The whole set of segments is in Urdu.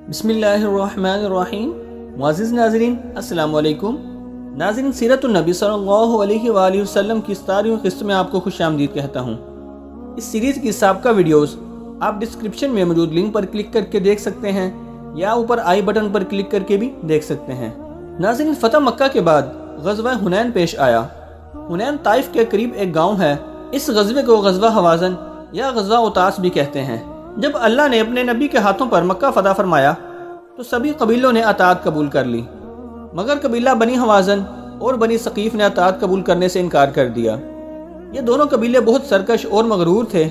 بسم اللہ الرحمن الرحیم۔ معزز ناظرین السلام علیکم۔ ناظرین، سیرت النبی صلی اللہ علیہ وآلہ وسلم کی 17ویں قسط میں آپ کو خوش آمدید کہتا ہوں۔ اس سیریز کی سابقہ ویڈیوز آپ ڈسکرپشن میں موجود لنک پر کلک کر کے دیکھ سکتے ہیں یا اوپر آئی بٹن پر کلک کر کے بھی دیکھ سکتے ہیں۔ ناظرین، فتح مکہ کے بعد غزوہ حنین پیش آیا۔ حنین طائف کے قریب ایک گاؤں ہے۔ اس غزوے کو غزوہ حوازن یا غزوہ اوتاس بھی کہتے ہیں۔ جب اللہ نے اپنے نبی کے ہاتھوں پر مکہ فتح فرمایا تو سبھی قبیلوں نے اطاعت قبول کر لی، مگر قبیلہ بنی حوازن اور بنی ثقیف نے اطاعت قبول کرنے سے انکار کر دیا۔ یہ دونوں قبیلے بہت سرکش اور مغرور تھے۔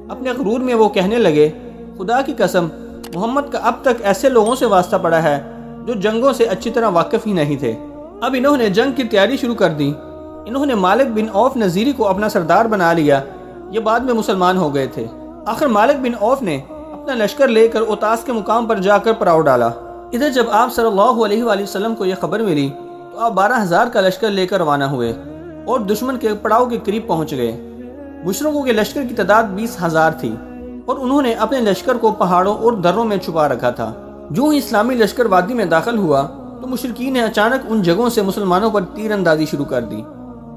اپنے غرور میں وہ کہنے لگے، خدا کی قسم، محمد کا اب تک ایسے لوگوں سے واسطہ پڑا ہے جو جنگوں سے اچھی طرح واقف ہی نہیں تھے۔ اب انہوں نے جنگ کی تیاری شروع کر دی۔ انہوں نے مالک بن عوف نذیری کو اپنا سردار بنا لیا۔ یہ بعد میں مسلمان ہو گئے تھے۔ آخر مالک بن عوف نے اپنا لشکر لے کر اوتاس کے مقام پر جا کر پڑاؤ ڈالا۔ ادھر جب آپ صلی اللہ علیہ وآلہ وسلم کو یہ خبر ملی تو آپ 12,000 کا لشکر لے کر روانہ ہوئے اور دشمن کے پڑاؤ کے قریب پہنچ گئے۔ مشرکوں کے لشکر کی تعداد 20,000 تھی اور انہوں نے اپنے لشکر کو پہاڑوں اور دروں میں چھپا رکھا تھا۔ جو ہی اسلامی لشکر وادی میں داخل ہوا تو مشرکین نے اچانک ان جگہوں سے مسلمانوں پر تیر اندازی شروع کر دی۔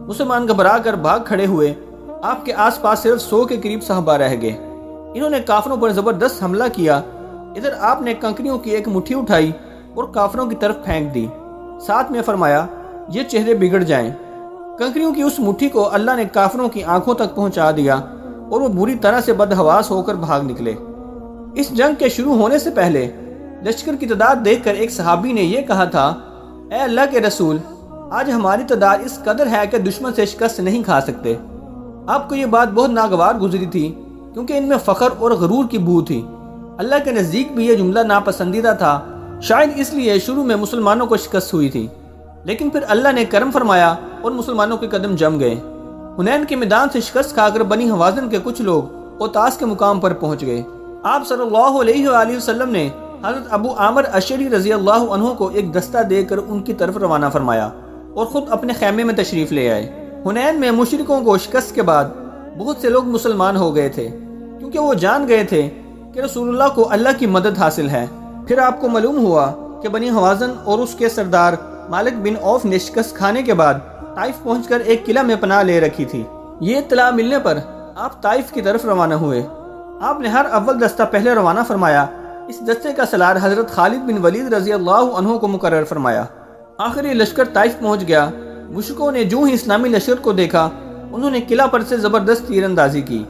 مسلمان گھبرا کر بھاگ کھڑے ہوئے۔ آپ کے آس پاس صرف 100 کے قریب صحابہ رہ گئے۔ انہوں نے کافروں پر زبردست حملہ کیا۔ ادھر آپ نے کنکریوں کی ایک مٹھی اٹھائی اور کافروں کی طرف پھینک دی۔ ساتھ میں فرمایا، یہ چہرے بگڑ جائیں۔ کنکریوں کی اس مٹھی کو اللہ نے کافروں کی آنکھوں تک پہنچا دیا اور وہ بری طرح سے بدحواس ہو کر بھاگ نکلے۔ اس جنگ کے شروع ہونے سے پہلے لشکر کی تعداد دیکھ کر ایک صحابی نے یہ کہا تھا، اے اللہ کے رسول، آج ہماری تعداد اس قدر ہے کہ دشمن سے شکست نہیں کھا سکتے۔ آپ کو یہ بات بہت ناگوار گزری تھی کیونکہ ان میں فخر اور غرور کی بو تھی۔ اللہ کے نزدیک بھی یہ جملہ ناپسندیدہ تھا، شاید اس لیے شروع میں مسلمانوں کو شکست ہوئی تھی، لیکن پھر اللہ نے کرم فرمایا اور مسلمانوں کے قدم جم گئے۔ حنین کے میدان سے شکست کھا کر بنی حوازن کے کچھ لوگ اوتاس کے مقام پر پہنچ گئے۔ آپ صلی اللہ علیہ وآلہ وسلم نے حضرت ابو عامر اشعری رضی اللہ عنہ کو ایک دستہ دے کر ان کی طرف روانہ فرمایا اور خود اپنے خیمے میں تشریف لے آئے۔ حنین میں مشرکوں کو شکست کے بعد بہت سے لوگ مسلمان ہو گئے تھے کیونکہ وہ جان گئے تھے کہ رسول اللہ کو اللہ کی مدد حاصل ہے۔ پھر آپ کو معلوم ہوا کہ بنی حوازن اور اس کے سردار مالک بن عوف نے شکست کھانے کے بعد طائف پہنچ کر ایک قلعہ میں پناہ لے رکھی تھی۔ یہ اطلاع ملنے پر آپ طائف کی طرف روانہ ہوئے۔ آپ نے ہر اول دستہ پہلے روانہ فرمایا۔ اس دستے کا سالار حضرت خالد بن ولید رضی اللہ عنہ کو مقرر فرمایا۔ آخر یہ لشکر طائف پہنچ گیا۔ مشرکوں نے جو ہی اسلامی لشکر کو دیکھا انہوں نے قلعہ پر سے زبردست تیر اندازی کی۔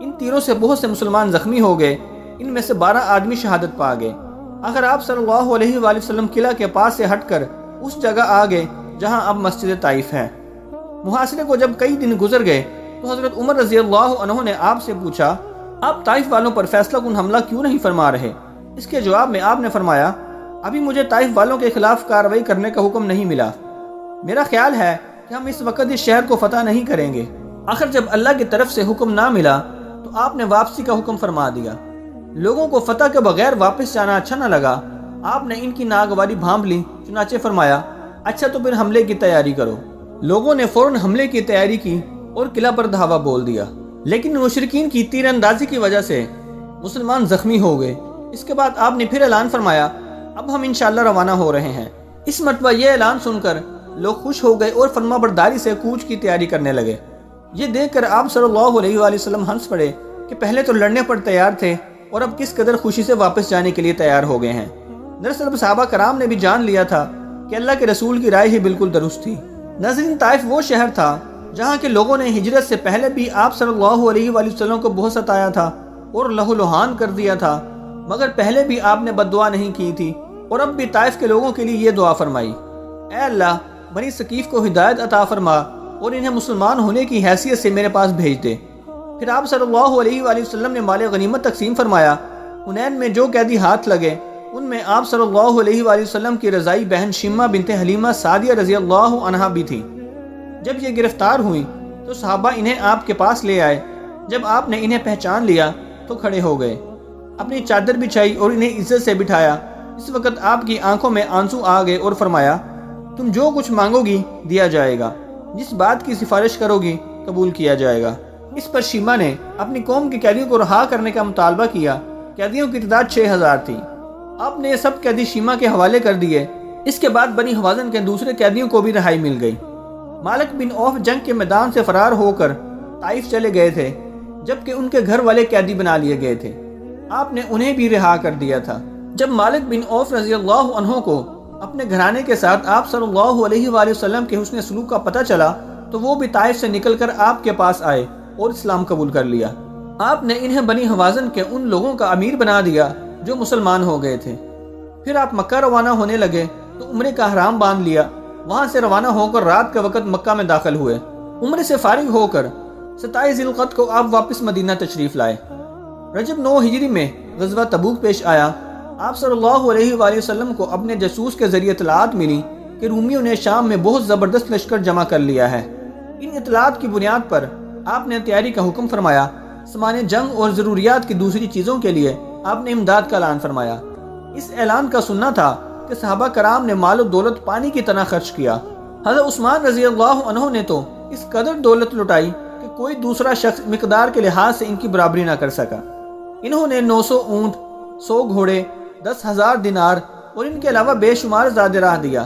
ان تیروں سے بہت سے مسلمان زخمی ہو گئے۔ ان میں سے 12 آدمی شہادت پا گئے۔ آخر آپ صلی اللہ علیہ وآلہ وسلم قلعہ کے پاس سے ہٹ کر اس جگہ آ گئے جہاں اب مسجد طائف ہے۔ محاصرے کو جب کئی دن گزر گئے تو حضرت عمر رضی اللہ عنہ نے آپ سے پوچھا، آپ طائف والوں پر فیصلہ کن حملہ کیوں نہیں فرما رہے؟ اس کے جواب میں آپ نے فرمایا، ابھی مجھے طائف والوں کے خلاف کارروائی کرنے کا حکم نہیں ملا۔ میرا خیال ہے کہ ہم اس وقت اس شہر کو فتح نہیں کریں گے۔ آخر جب اللہ کی طرف سے حکم نہ ملا تو آپ نے واپسی کا حکم فرما دیا۔ لوگوں کو فتح کے بغیر واپس جانا اچھا نہ لگا۔ آپ نے ان کی ناگواری بھانپ لی، چنانچہ فرمایا، اچھا تو پھر حملے کی تیاری کرو۔ لوگوں نے فوراً حملے کی تیاری کی اور قلعہ پر دھاوا بول دیا، لیکن مشرکین کی تیر اندازی کی وجہ سے مسلمان زخمی ہو گئے۔ اس کے بعد آپ نے پھر اعلان فرمایا، اب ہم انشاءاللہ روانہ ہو رہے ہیں۔ اس مرتبہ یہ اعلان سن کر لوگ خوش ہو گئے اور فرما برداری سے کوچ کی تیاری کرنے لگے۔ یہ دیکھ کر آپ صلی اللہ علیہ وآلہ وسلم ہنس پڑے کہ پہلے تو لڑنے پر تیار تھے اور اب کس قدر خوشی سے واپس جانے کے لیے تیار ہو گئے ہیں۔ دراصل صحابہ کرام نے بھی جان لیا تھا کہ اللہ کے رسول کی رائے ہی بالکل درست تھی۔ ناظرین، طائف وہ شہر تھا جہاں کے لوگوں نے ہجرت سے پہلے بھی آپ صلی اللہ علیہ وآلہ وسلم کو بہت ستایا تھا اور لہو لہان کر دیا تھا، مگر پہلے بھی آپ نے بد دعا نہیں کی تھی اور اب بھی طائف کے لوگوں کے لیے یہ دعا فرمائی، اے اللہ، بنی ثقیف کو ہدایت عطا فرما اور انہیں مسلمان ہونے کی حیثیت سے میرے پاس بھیج دے۔ پھر آپ صلی اللہ علیہ وآلہ وسلم نے مال غنیمت تقسیم فرمایا۔ حنین میں جو قیدی ہاتھ لگے ان میں آپ صلی اللہ علیہ وآلہ وسلم کی رضائی بہن شمہ بنت حلیمہ سعدیہ رضی اللہ عنہا بھی تھی۔ جب یہ گرفتار ہوئی تو صحابہ انہیں آپ کے پاس لے آئے۔ جب آپ نے انہیں پہچان لیا تو کھڑے ہو گئے، اپنی چادر بچھائی اور انہیں عزت سے بٹھایا۔ اس وقت آپ کی آنکھوں میں آنسو آ گئے اور فرمایا، تم جو کچھ مانگو گی دیا جائے گا، جس بات کی سفارش کرو گی قبول کیا جائے گا۔ اس پر شیمہ نے اپنی قوم کے قیدیوں کو رہا کرنے کا مطالبہ کیا۔ قیدیوں کی تعداد 6,000 تھی۔ آپ نے یہ سب قیدی شیما کے حوالے کر دیے۔ اس کے بعد بنی حوازن کے دوسرے قیدیوں کو بھی رہائی مل گئی۔ مالک بن عوف جنگ کے میدان سے فرار ہو کر طائف چلے گئے تھے، جبکہ ان کے گھر والے قیدی بنا لیے گئے تھے۔ آپ نے انہیں بھی رہا کر دیا تھا۔ جب مالک بن عوف رضی اللہ عنہ کو اپنے گھرانے کے ساتھ آپ صلی اللہ علیہ وآلہ وسلم کے حسن سلوک کا پتہ چلا تو وہ بھی طائف سے نکل کر آپ کے پاس آئے اور اسلام قبول کر لیا۔ آپ نے انہیں بنی حوازن کے ان لوگوں کا امیر بنا دیا جو مسلمان ہو گئے تھے۔ پھر آپ مکہ روانہ ہونے لگے تو عمرے کا احرام باندھ لیا۔ وہاں سے روانہ ہو کر رات کے وقت مکہ میں داخل ہوئے۔ عمرے سے فارغ ہو کر 27 ذی القعدہ کو آپ واپس مدینہ تشریف لائے۔ رجب 9 ہجری میں غزوہ تبوک پیش آیا۔ آپ صلی اللہ علیہ وآلہ وسلم کو اپنے جاسوس کے ذریعے اطلاعات ملی کہ رومیوں نے شام میں بہت زبردست لشکر جمع کر لیا ہے۔ ان اطلاعات کی بنیاد پر آپ نے تیاری کا حکم فرمایا۔ سامان جنگ اور ضروریات کی دوسری چیزوں کے لیے آپ نے امداد کا اعلان فرمایا۔ اس اعلان کا سننا تھا کہ صحابہ کرام نے مال و دولت پانی کی طرح خرچ کیا۔ حضرت عثمان رضی اللہ عنہ نے تو اس قدر دولت لٹائی کہ کوئی دوسرا شخص مقدار کے لحاظ سے ان کی برابری نہ کر سکا۔ انہوں نے 900 اونٹ، 100 گھوڑے، 10,000 دینار اور ان کے علاوہ بے شمار زاد راہ دیا۔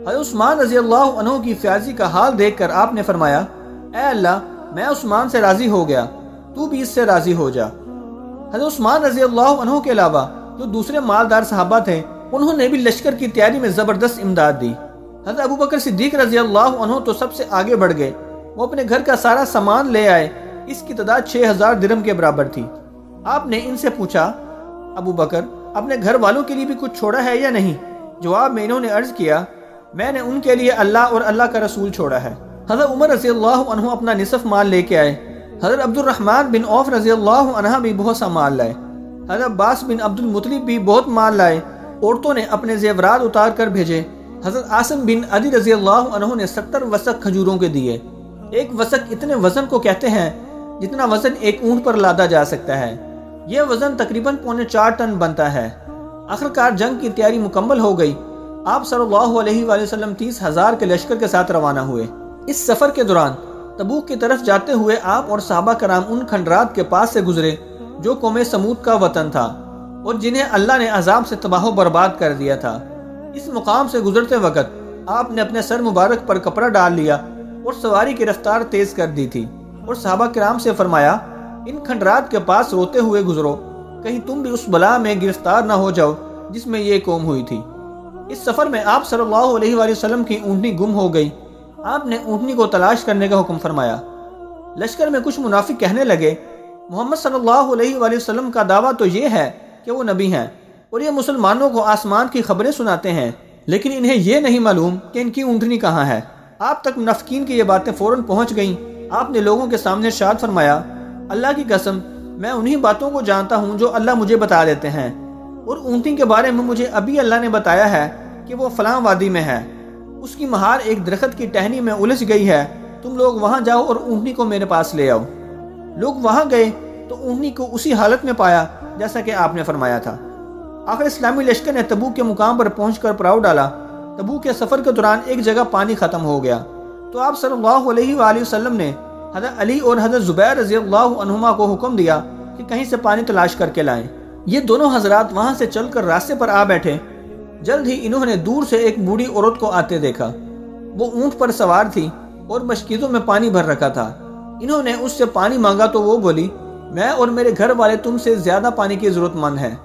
حضرت عثمان رضی اللہ عنہ کی فیاضی کا حال دیکھ کر آپ نے فرمایا، اے اللہ، میں عثمان سے راضی ہو گیا، تو بھی اس سے راضی ہو جا۔ حضرت عثمان رضی اللہ عنہ کے علاوہ جو دوسرے مالدار صحابہ تھے انہوں نے بھی لشکر کی تیاری میں زبردست امداد دی۔ حضرت ابو بکر صدیق رضی اللہ عنہ تو سب سے آگے بڑھ گئے۔ وہ اپنے گھر کا سارا سامان لے آئے۔ اس کی تعداد 6,000 درہم کے برابر تھی۔ آپ نے ان سے پوچھا، ابو بکر، اپنے گھر والوں کے لیے بھی کچھ چھوڑا ہے یا نہیں؟ جواب میں انہوں نے عرض کیا، میں نے ان کے لیے اللہ اور اللہ کا رسول چھوڑا ہے۔ حضرت عمر رضی اللہ عنہ اپنا نصف مال لے کے آئے۔ حضرت عبد الرحمن بن عوف رضی اللہ عنہ بھی بہت سا مال لائے۔ حضرت عباس بن عبد المطلب بھی بہت مال لائے۔ عورتوں نے اپنے زیورات اتار کر بھیجے۔ حضرت عاصم بن عدی رضی اللہ عنہ نے 70 وسق کھجوروں کے دیے۔ ایک وسق اتنے وزن کو کہتے ہیں جتنا وزن ایک اونٹ پر لادا جا سکتا ہے۔ یہ وزن تقریباً 4.25 ٹن بنتا ہے۔ آخرکار جنگ کی تیاری مکمل ہو گئی۔ آپ صلی اللہ علیہ وآلہ وسلم 30,000 کے لشکر کے ساتھ روانہ ہوئے۔ اس سفر کے دوران تبوک کی طرف جاتے ہوئے آپ اور صحابہ کرام ان کھنڈرات کے پاس سے گزرے جو قوم سمود کا وطن تھا اور جنہیں اللہ نے عذاب سے تباہ و برباد کر دیا تھا۔ اس مقام سے گزرتے وقت آپ نے اپنے سر مبارک پر کپڑا ڈال لیا اور سواری کی رفتار تیز کر دی تھی اور صحابہ کرام سے فرمایا، ان کھنڈرات کے پاس روتے ہوئے گزرو، کہیں تم بھی اس بلا میں گرفتار نہ ہو جاؤ جس میں یہ قوم ہوئی تھی۔ اس سفر میں آپ صلی اللہ علیہ وآلہ وسلم کی اونٹنی گم ہو گئی۔ آپ نے اونٹنی کو تلاش کرنے کا حکم فرمایا۔ لشکر میں کچھ منافق کہنے لگے، محمد صلی اللہ علیہ وآلہ وسلم کا دعویٰ تو یہ ہے کہ وہ نبی ہیں اور یہ مسلمانوں کو آسمان کی خبریں سناتے ہیں، لیکن انہیں یہ نہیں معلوم کہ ان کی اونٹنی کہاں ہے۔ آپ تک منافقین کی یہ باتیں فوراً پہنچ گئیں۔ آپ نے لوگوں کے سامنے ارشاد فرمایا، اللہ کی قسم، میں انہی باتوں کو جانتا ہوں جو اللہ مجھے بتا دیتے ہیں، اور اونٹنی کے بارے میں مجھے ابھی اللہ نے بتایا ہے کہ وہ فلاں وادی میں ہے، اس کی مہار ایک درخت کی ٹہنی میں الجھ گئی ہے، تم لوگ وہاں جاؤ اور اونٹنی کو میرے پاس لے آؤ۔ لوگ وہاں گئے تو اونٹنی کو اسی حالت میں پایا جیسا کہ آپ نے فرمایا تھا۔ آخر اسلامی لشکر نے تبوک کے مقام پر پہنچ کر پڑاؤ ڈالا۔ تبوک کے سفر کے دوران ایک جگہ پانی ختم ہو گیا تو آپ صلی اللہ علیہ وآلہ وسلم نے حضرت علی اور حضرت زبیر رضی اللہ عنہما کو حکم دیا کہ کہیں سے پانی تلاش کر کے لائیں۔ یہ دونوں حضرات وہاں سے چل کر راستے پر آ بیٹھے۔ جلد ہی انہوں نے دور سے ایک بوڑھی عورت کو آتے دیکھا۔ وہ اونٹ پر سوار تھی اور مشکیزوں میں پانی بھر رکھا تھا۔ انہوں نے اس سے پانی مانگا تو وہ بولی، میں اور میرے گھر والے تم سے زیادہ پانی کی ضرورت مند ہیں،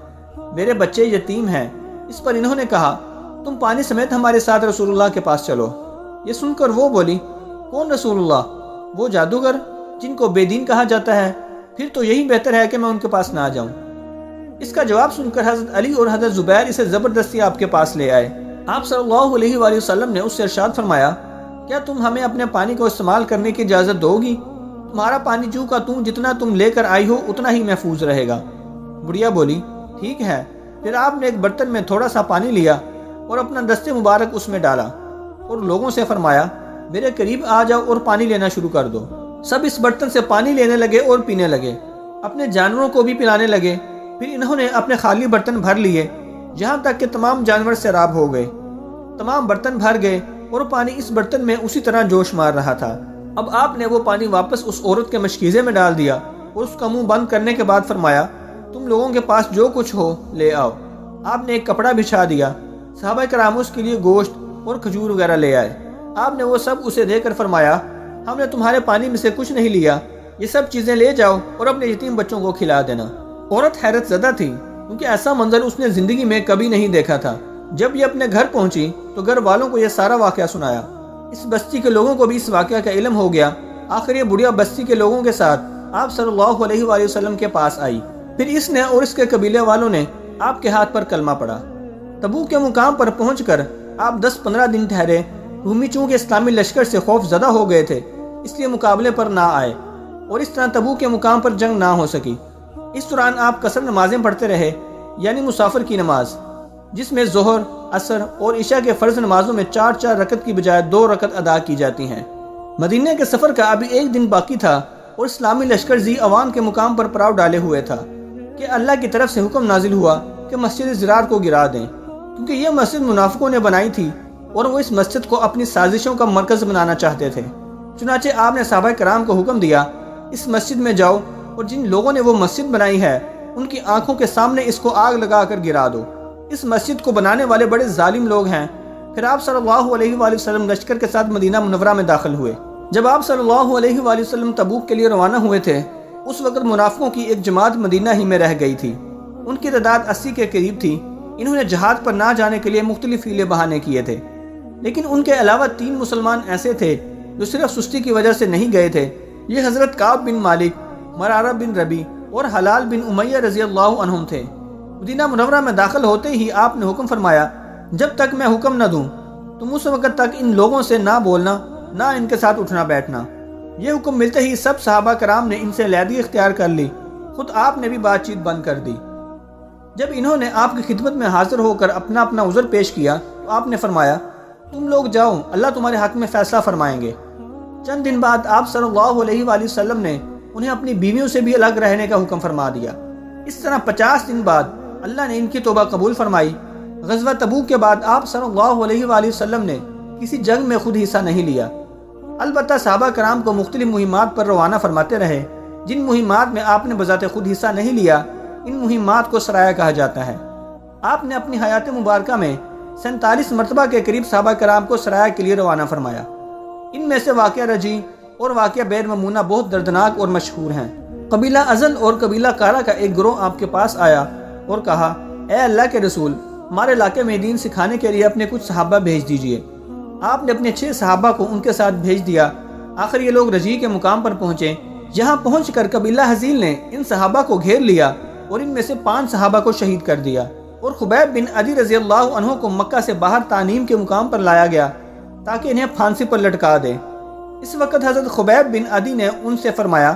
میرے بچے یتیم ہیں۔ اس پر انہوں نے کہا، تم پانی سمیت ہمارے ساتھ رسول اللہ کے پاس چلو۔ یہ سن کر وہ بولی، کون رسول اللہ؟ وہ جادوگر جن کو بے دین کہا جاتا ہے، پھر تو یہی بہتر ہے کہ میں ان کے پاس نہ جاؤں۔ اس کا جواب سن کر حضرت علی اور حضرت زبیر اسے زبردستی آپ کے پاس لے آئے۔ آپ صلی اللہ علیہ وآلہ وسلم نے اس سے ارشاد فرمایا، کیا تم ہمیں اپنے پانی کو استعمال کرنے کی اجازت دو گی؟ تمہارا پانی جو کا توں جتنا تم لے کر آئی ہو اتنا ہی محفوظ رہے گا۔ بڑھیا بولی، ٹھیک ہے۔ پھر آپ نے ایک برتن میں تھوڑا سا پانی لیا اور اپنا دستے مبارک اس میں ڈالا اور لوگوں سے فرمایا، میرے قریب آ جاؤ اور پانی لینا شروع کر دو۔ سب اس برتن سے پانی لینے لگے اور پینے لگے، اپنے جانوروں کو بھی پلانے لگے۔ پھر انہوں نے اپنے خالی برتن بھر لیے جہاں تک کہ تمام جانور سیراب ہو گئے۔ تمام برتن بھر گئے اور پانی اس برتن میں اسی طرح جوش مار رہا تھا۔ اب آپ نے وہ پانی واپس اس عورت کے مشکیزے میں ڈال دیا اور اس کا منہ بند کرنے کے بعد فرمایا، تم لوگوں کے پاس جو کچھ ہو لے آؤ۔ آپ نے ایک کپڑا بچھا دیا۔ صحابہ کرام اس کے لیے گوشت اور کھجور وغیرہ لے آئے۔ آپ نے وہ سب اسے دے کر فرمایا، ہم نے تمہارے پانی میں سے کچھ نہیں لیا، یہ سب چیزیں لے جاؤ اور اپنے یتیم بچوں کو کھلا دینا۔ عورت حیرت زدہ تھی کیونکہ ایسا منظر اس نے زندگی میں کبھی نہیں دیکھا تھا۔ جب یہ اپنے گھر پہنچی تو گھر والوں کو یہ سارا واقعہ سنایا۔ اس بستی کے لوگوں کو بھی اس واقعہ کا علم ہو گیا۔ آخر یہ بڑھیا بستی کے لوگوں کے ساتھ آپ صلی اللہ علیہ وآلہ وسلم کے پاس آئی۔ پھر اس نے اور اس کے قبیلے والوں نے آپ کے ہاتھ پر کلمہ پڑھا۔ تبوک کے مقام پر پہنچ کر آپ 10-15 دن ٹھہرے۔ رومی چونکہ اسلامی لشکر سے خوف زدہ ہو گئے تھے اس لیے مقابلے پر نہ آئے اور اس طرح تبوک کے مقام پر جنگ نہ ہو سکی۔ اس دوران آپ قصر نمازیں پڑھتے رہے، یعنی مسافر کی نماز، جس میں ظہر، عصر اور عشاء کے فرض نمازوں میں 4 رکعت کی بجائے 2 رکعت ادا کی جاتی ہیں۔ مدینہ کے سفر کا ابھی ایک دن باقی تھا اور اسلامی لشکر ذی اوان کے مقام پر پڑاؤ ڈالے ہوئے تھا کہ اللہ کی طرف سے حکم نازل ہوا کہ مسجد زرار کو گرا دیں، کیونکہ یہ مسجد منافقوں نے بنائی تھی اور وہ اس مسجد کو اپنی سازشوں کا مرکز بنانا چاہتے تھے۔ چنانچہ آپ نے صحابہ کرام کو حکم دیا، اس مسجد میں جاؤ اور جن لوگوں نے وہ مسجد بنائی ہے ان کی آنکھوں کے سامنے اس کو آگ لگا کر گرا دو۔ اس مسجد کو بنانے والے بڑے ظالم لوگ ہیں۔ پھر آپ صلی اللہ علیہ وآلہ وسلم لشکر کے ساتھ مدینہ منورہ میں داخل ہوئے۔ جب آپ صلی اللہ علیہ وآلہ وسلم تبوک کے لیے روانہ ہوئے تھے اس وقت منافقوں کی ایک جماعت مدینہ ہی میں رہ گئی تھی۔ ان کی تعداد 80 کے قریب تھی۔ انہوں نے جہاد پر نہ جانے کے لیے مختلف ہیلے بہانے کیے تھے، لیکن ان کے علاوہ 3 مسلمان ایسے تھے جو صرف سستی کی وجہ سے نہیں گئے تھے۔ یہ حضرت کعب بن مالک، مرارہ بن ربی اور حلال بن امیہ رضی اللہ عنہم تھے۔ مدینہ منورہ میں داخل ہوتے ہی آپ نے حکم فرمایا، جب تک میں حکم نہ دوں تم اس وقت تک ان لوگوں سے نہ بولنا، نہ ان کے ساتھ اٹھنا بیٹھنا۔ یہ حکم ملتے ہی سب صحابہ کرام نے ان سے علیحدگی اختیار کر لی۔ خود آپ نے بھی بات چیت بند کر دی۔ جب انہوں نے آپ کی خدمت میں حاضر ہو کر اپنا عذر پیش کیا تو آپ نے فرمایا، تم لوگ جاؤ، اللہ تمہارے حق میں فیصلہ فرمائیں گے۔ چند دن بعد آپ صلی اللہ علیہ وآلہ وسلم نے انہیں اپنی بیویوں سے بھی الگ رہنے کا حکم فرما دیا۔ اس طرح 50 دن بعد اللہ نے ان کی توبہ قبول فرمائی۔ غزوہ تبوک کے بعد آپ صلی اللہ علیہ وآلہ وسلم نے کسی جنگ میں خود حصہ نہیں لیا، البتہ صحابہ کرام کو مختلف مہمات پر روانہ فرماتے رہے۔ جن مہمات میں آپ نے بذات خود حصہ نہیں لیا ان مہمات کو سرایہ کہا جاتا ہے۔ آپ نے اپنی حیات مبارکہ میں 47 مرتبہ کے قریب صحابہ کرام کو سرایہ کے لیے روانہ فرمایا۔ ان میں سے واقعہ رجی اور واقعہ بیر ممونہ بہت دردناک اور مشہور ہیں۔ قبیلہ ازل اور قبیلہ کارا کا ایک گروہ آپ کے پاس آیا اور کہا، اے اللہ کے رسول، ہمارے علاقے میں دین سکھانے کے لیے اپنے کچھ صحابہ بھیج دیجئے۔ آپ نے اپنے 6 صحابہ کو ان کے ساتھ بھیج دیا۔ آخر یہ لوگ رجی کے مقام پر پہنچے۔ یہاں پہنچ کر قبیلہ حزیل نے ان صحابہ کو گھیر لیا اور ان میں سے 5 صحابہ کو شہید کر دیا، اور خبیب بن عدی رضی اللہ عنہ کو مکہ سے باہر تانیم کے مقام پر لایا گیا تاکہ انہیں پھانسی پر لٹکا دے۔ اس وقت حضرت خبیب بن عدی نے ان سے فرمایا،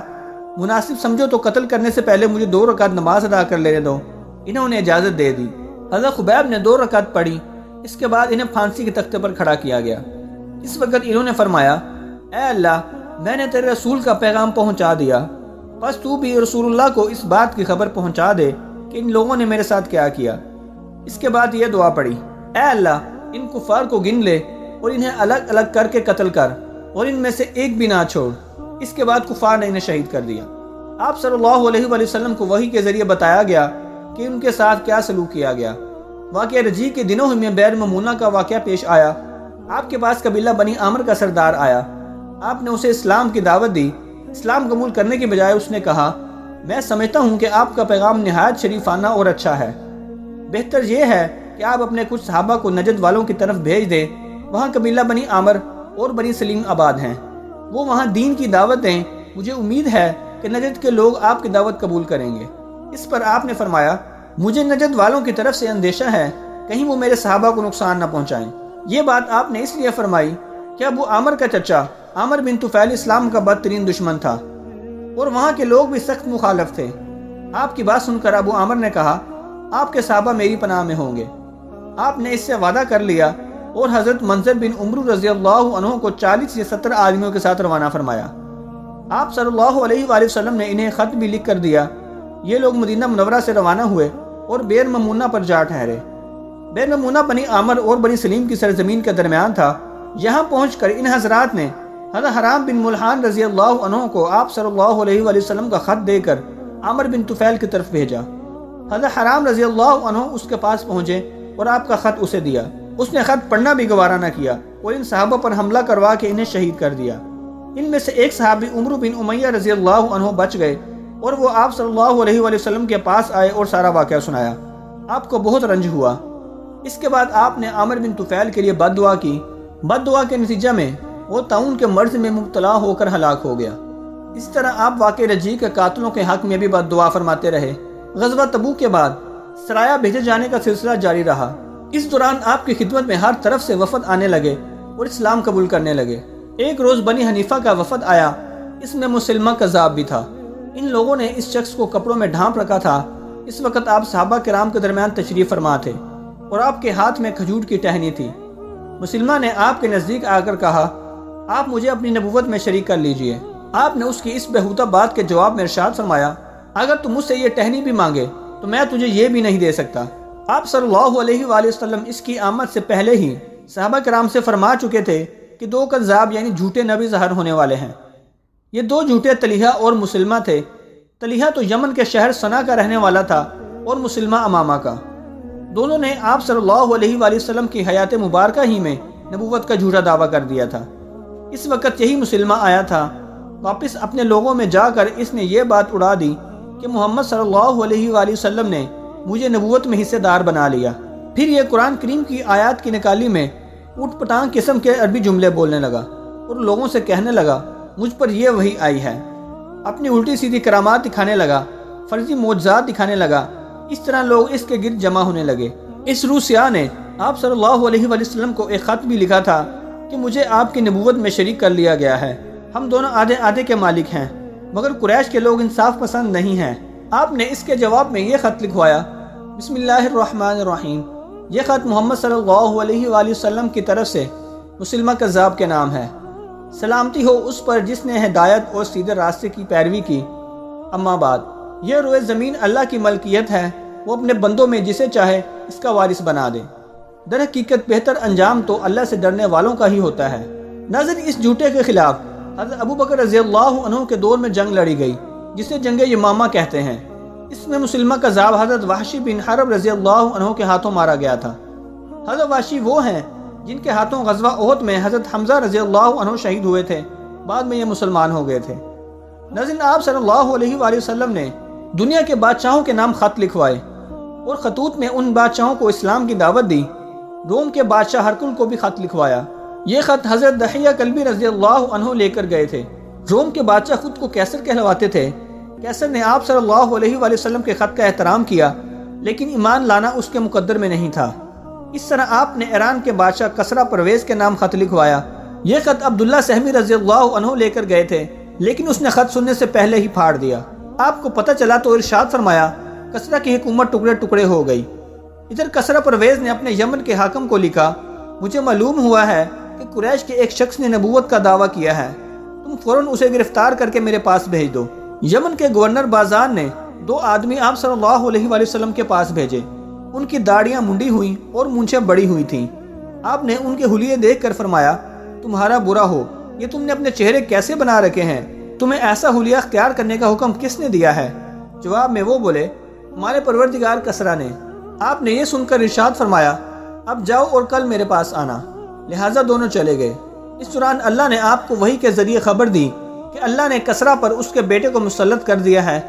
مناسب سمجھو تو قتل کرنے سے پہلے مجھے 2 رکعت نماز ادا کر لینے دو۔ انہوں نے اجازت دے دی۔ حضرت خبیب نے 2 رکعت پڑھی۔ اس کے بعد انہیں پھانسی کے تختے پر کھڑا کیا گیا۔ اس وقت انہوں نے فرمایا، اے اللہ، میں نے تیرے رسول کا پیغام پہنچا دیا، بس تو بھی رسول اللہ کو اس بات کی خبر پہنچا دے کہ ان لوگوں نے میرے ساتھ کیا کیا۔ اس کے بعد یہ دعا پڑھی، اے اللہ، ان کفار کو گن لے اور انہیں الگ الگ کر کے قتل کر اور ان میں سے ایک بھی نہ چھوڑ۔ اس کے بعد کفار نے انہیں شہید کر دیا۔ آپ صلی اللہ علیہ وآلہ وسلم کو وحی کے ذریعے بتایا گیا کہ ان کے ساتھ کیا سلوک کیا گیا۔ واقعہ رجی کے دنوں میں بیر ممونہ کا واقعہ پیش آیا۔ آپ کے پاس قبیلہ بنی عامر کا سردار آیا۔ آپ نے اسے اسلام کی دعوت دی۔ اسلام قبول کرنے کے بجائے اس نے کہا، میں سمجھتا ہوں کہ آپ کا پیغام نہایت شریفانہ اور اچھا ہے۔ بہتر یہ ہے کہ آپ اپنے کچھ صحابہ کو نجد والوں کی طرف بھیج دیں۔ وہاں قبیلہ بنی عامر اور بنی سلیم آباد ہیں، وہ وہاں دین کی دعوت دیں۔ مجھے امید ہے کہ نجد کے لوگ آپ کی دعوت قبول کریں گے۔ اس پر آپ نے فرمایا، مجھے نجد والوں کی طرف سے اندیشہ ہے کہیں وہ میرے صحابہ کو نقصان نہ پہنچائیں۔ یہ بات آپ نے اس لیے فرمائی کہ ابو عامر کا چچا عامر بن طفیل اسلام کا بدترین دشمن تھا اور وہاں کے لوگ بھی سخت مخالف تھے۔ آپ کی بات سن کر ابو عامر نے کہا، آپ کے صحابہ میری پناہ میں ہوں گے۔ آپ نے اس سے وعدہ کر لیا اور حضرت منظر بن عمرو رضی اللہ عنہ کو 40 یا 70 آدمیوں کے ساتھ روانہ فرمایا۔ آپ صلی اللہ علیہ وآلہ وسلم نے انہیں خط بھی لکھ کر دیا۔ یہ لوگ مدینہ منورہ سے روانہ ہوئے اور بیر ممونہ پر جا ٹھہرے۔ بیر ممونہ بنی عامر اور بنی سلیم کی سرزمین کے درمیان تھا۔ یہاں پہنچ کر ان حضرات نے حضرت حرام بن ملحان رضی اللہ عنہ کو آپ صلی اللہ علیہ وآلہ وسلم کا خط دے کر عامر بن طفیل کی طرف بھیجا۔ حضرت حرام رضی اللہ عنہ اس کے پاس پہنچے اور آپ کا خط اسے دیا۔ اس نے خط پڑھنا بھی گوارا نہ کیا اور ان صحابہ پر حملہ کروا کے انہیں شہید کر دیا۔ ان میں سے ایک صحابی عمرو بن امیہ رضی اللہ عنہ بچ گئے اور وہ آپ صلی اللہ علیہ وآلہ وسلم کے پاس آئے اور سارا واقعہ سنایا۔ آپ کو بہت رنج ہوا۔ اس کے بعد آپ نے عامر بن طفیل کے لیے بد دعا کی۔ بد دعا کے نتیجہ میں وہ طاعون کے مرض میں مبتلا ہو کر ہلاک ہو گیا۔ اس طرح آپ واقع رجیع کے قاتلوں کے حق میں بھی بد دعا فرماتے رہے۔ غزوہ تبوک کے بعد سرایہ بھیجے جانے کا سلسلہ جاری رہا۔ اس دوران آپ کی خدمت میں ہر طرف سے وفد آنے لگے اور اسلام قبول کرنے لگے۔ ایک روز بنی حنیفہ کا وفد آیا، اس میں مسلمہ کذاب بھی تھا۔ ان لوگوں نے اس شخص کو کپڑوں میں ڈھانپ رکھا تھا۔ اس وقت آپ صحابہ کرام کے درمیان تشریف فرما تھے اور آپ کے ہاتھ میں کھجور کی ٹہنی تھی۔ مسلمہ نے آپ کے نزدیک آ کر کہا، آپ مجھے اپنی نبوت میں شریک کر لیجئے۔ آپ نے اس کی اس بےہودہ بات کے جواب میں ارشاد فرمایا، اگر تم مجھ سے یہ ٹہنی بھی مانگے تو میں تجھے یہ بھی نہیں دے سکتا۔ آپ صلی اللہ علیہ وآلہ وسلم اس کی آمد سے پہلے ہی صحابہ کرام سے فرما چکے تھے کہ دو کذاب یعنی جھوٹے نبی ظاہر ہونے والے ہیں۔ یہ دو جھوٹے طلحہ اور مسلمہ تھے۔ طلحہ تو یمن کے شہر صنعا کا رہنے والا تھا اور مسلمہ امامہ کا۔ دونوں نے آپ صلی اللہ علیہ وآلہ وسلم کی حیات مبارکہ ہی میں نبوت کا جھوٹا دعویٰ کر دیا تھا۔ اس وقت یہی مسلمہ آیا تھا۔ واپس اپنے لوگوں میں جا کر اس نے یہ بات اڑا دی کہ محمد صلی اللہ علیہ وآلہ وسلم نے مجھے نبوت میں حصے دار بنا لیا۔ پھر یہ قرآن کریم کی آیات کی نکالی میں اوٹ پٹانگ قسم کے عربی جملے بولنے لگا اور لوگوں سے کہنے لگا، مجھ پر یہ وحی آئی ہے۔ اپنی الٹی سیدھی کرامات دکھانے لگا، فرضی معجزات دکھانے لگا۔ اس طرح لوگ اس کے گرد جمع ہونے لگے۔ اس روح سیاہ نے آپ صلی اللہ علیہ وآلہ وسلم کو ایک خط بھی لکھا تھا کہ مجھے آپ کی نبوت میں شریک کر لیا گیا ہے، ہم دونوں آدھے آدھے کے مالک ہیں، مگر قریش کے لوگ انصاف پسند نہیں ہیں۔ آپ نے اس کے جواب میں یہ خط لکھوایا، بسم اللہ الرحمن الرحیم۔ یہ خط محمد صلی اللہ علیہ وآلہ وسلم کی طرف سے مسلمہ کذاب کے نام ہے۔ سلامتی ہو اس پر جس نے ہدایت اور سیدھے راستے کی پیروی کی۔ اما بعد، یہ روئے زمین اللہ کی ملکیت ہے، وہ اپنے بندوں میں جسے چاہے اس کا وارث بنا دے۔ در حقیقت بہتر انجام تو اللہ سے ڈرنے والوں کا ہی ہوتا ہے۔ ناظرین، اس جھوٹے کے خلاف حضرت ابو بکر رضی اللہ عنہ کے دور میں جنگ لڑی گئی، جسے جنگ یمامہ کہتے ہیں۔ اس میں مسلمہ کذاب حضرت وحشی بن حرب رضی اللہ عنہ کے ہاتھوں مارا گیا تھا۔ حضرت وحشی وہ ہیں جن کے ہاتھوں غزوہ احد میں حضرت حمزہ رضی اللہ عنہ شہید ہوئے تھے، بعد میں یہ مسلمان ہو گئے تھے۔ ناظرین، آپ صلی اللہ علیہ وآلہ وسلم نے دنیا کے بادشاہوں کے نام خط لکھوائے اور خطوط میں ان بادشاہوں کو اسلام کی دعوت دی۔ روم کے بادشاہ ہرکل کو بھی خط لکھوایا۔ یہ خط حضرت دحیہ کلبی رضی اللہ عنہ لے کر گئے تھے۔ روم کے بادشاہ خود کو کیسر کہلواتے تھے۔ کیسر نے آپ صلی اللہ علیہ وآلہ وسلم کے خط کا احترام کیا، لیکن ایمان لانا اس کے مقدر میں نہیں تھا۔ اس طرح آپ نے ایران کے بادشاہ کسرا پرویز کے نام خط لکھوایا۔ یہ خط عبداللہ سہمی رضی اللہ عنہ لے کر گئے تھے، لیکن اس نے خط سننے سے پہلے ہی پھاڑ دیا۔ آپ کو پتہ چلا تو ارشاد فرمایا، کسرا کی حکومت ٹکڑے ٹکڑے ہو گئی۔ ادھر کسرا پرویز نے اپنے یمن کے حاکم کو لکھا، مجھے معلوم ہوا ہے کہ قریش کے ایک شخص نے نبوت کا دعویٰ کیا ہے، تم فوراً اسے گرفتار کر کے میرے پاس بھیج دو۔ یمن کے گورنر بازان نے دو آدمی آپ صلی اللہ علیہ وآلہ وسلم کے پاس بھیجے۔ ان کی داڑیاں منڈی ہوئیں اور مونچھیں بڑی ہوئی تھیں۔ آپ نے ان کے حلیے دیکھ کر فرمایا، تمہارا برا ہو، یہ تم نے اپنے چہرے کیسے بنا رکھے ہیں؟ تمہیں ایسا حلیہ اختیار کرنے کا حکم کس نے دیا ہے؟ جواب میں وہ بولے، ہمارے پروردگار کسرا نے۔ آپ نے یہ سن کر ارشاد فرمایا، اب جاؤ اور کل میرے پاس آنا۔ لہٰذا دونوں چلے گئے۔ اس دوران اللہ نے آپ کو وحی کے ذریعے خبر دی کہ اللہ نے کسرا پر اس کے بیٹے کو مسلط کر دیا ہے،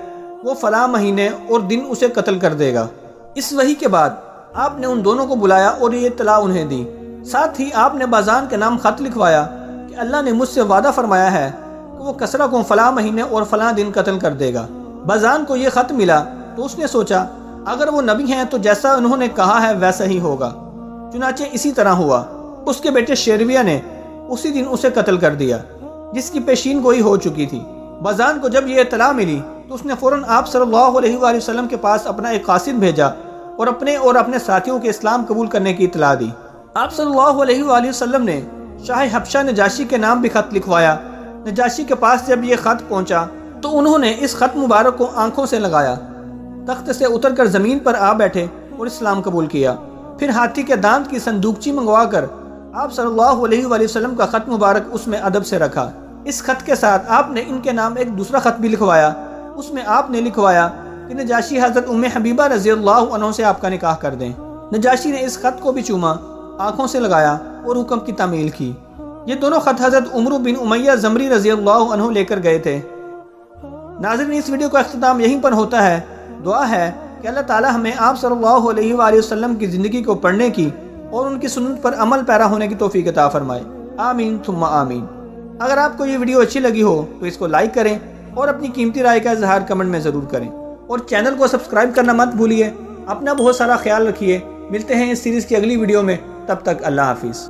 وہ فلاں مہینے اور دن اسے قتل کر دے گا۔ اس وحی کے بعد آپ نے ان دونوں کو بلایا اور یہ اطلاع انہیں دی۔ ساتھ ہی آپ نے بازان کے نام خط لکھوایا کہ اللہ نے مجھ سے وعدہ فرمایا ہے کہ وہ کسرا کو فلاں مہینے اور فلاں دن قتل کر دے گا۔ بازان کو یہ خط ملا تو اس نے سوچا، اگر وہ نبی ہیں تو جیسا انہوں نے کہا ہے ویسا ہی ہوگا۔ چنانچہ اسی طرح ہوا۔ اس کے بیٹے شیرویہ نے اسی دن اسے قتل کر دیا، جس کی پیشین گوئی ہو چکی تھی۔ بازان کو جب یہ اطلاع ملی تو اس نے فوراً آپ صلی اللہ علیہ وآلہ وسلم کے پاس اپنا ایک قاصد بھیجا اور اپنے ساتھیوں کے اسلام قبول کرنے کی اطلاع دی۔ آپ صلی اللہ علیہ وآلہ وسلم نے شاہ حبشہ نجاشی کے نام بھی خط لکھوایا۔ نجاشی کے پاس جب یہ خط پہنچا تو انہوں نے اس خط مبارک کو آنکھوں سے لگایا، تخت سے اتر کر زمین پر آ بیٹھے اور اسلام قبول کیا۔ پھر ہاتھی کے دانت کی صندوقچی منگوا کر آپ صلی اللہ علیہ وآلہ وسلم کا خط مبارک اس میں ادب سے رکھا۔ اس خط کے ساتھ آپ نے ان کے نام ایک دوسرا خط بھی لکھوایا۔ اس میں آپ نے لکھوایا کہ نجاشی حضرت ام حبیبہ رضی اللہ عنہ سے آپ کا نکاح کر دیں۔ نجاشی نے اس خط کو بھی چوما، آنکھوں سے لگایا اور حکم کی تعمیل کی۔ یہ دونوں خط حضرت عمرو بن امیہ زمری رضی اللہ عنہ لے کر گئے تھے۔ ناظرین، اس ویڈیو کا اختتام یہیں پر ہوتا ہے۔ دعا ہے کہ اللہ تعالی ہمیں آپ صلی اللہ علیہ وآلہ وسلم کی زندگی کو پڑھنے کی اور ان کی سنت پر عمل پیرا ہونے کی توفیق عطا فرمائے۔ آمین ثم آمین۔ اگر آپ کو یہ ویڈیو اچھی لگی ہو تو اس کو لائک کریں اور اپنی قیمتی رائے کا اظہار کمنٹ میں ضرور کریں، اور چینل کو سبسکرائب کرنا مت بھولیے۔ اپنا بہت سارا خیال رکھیے۔ ملتے ہیں اس سیریز کی اگلی ویڈیو میں، تب تک اللہ حافظ۔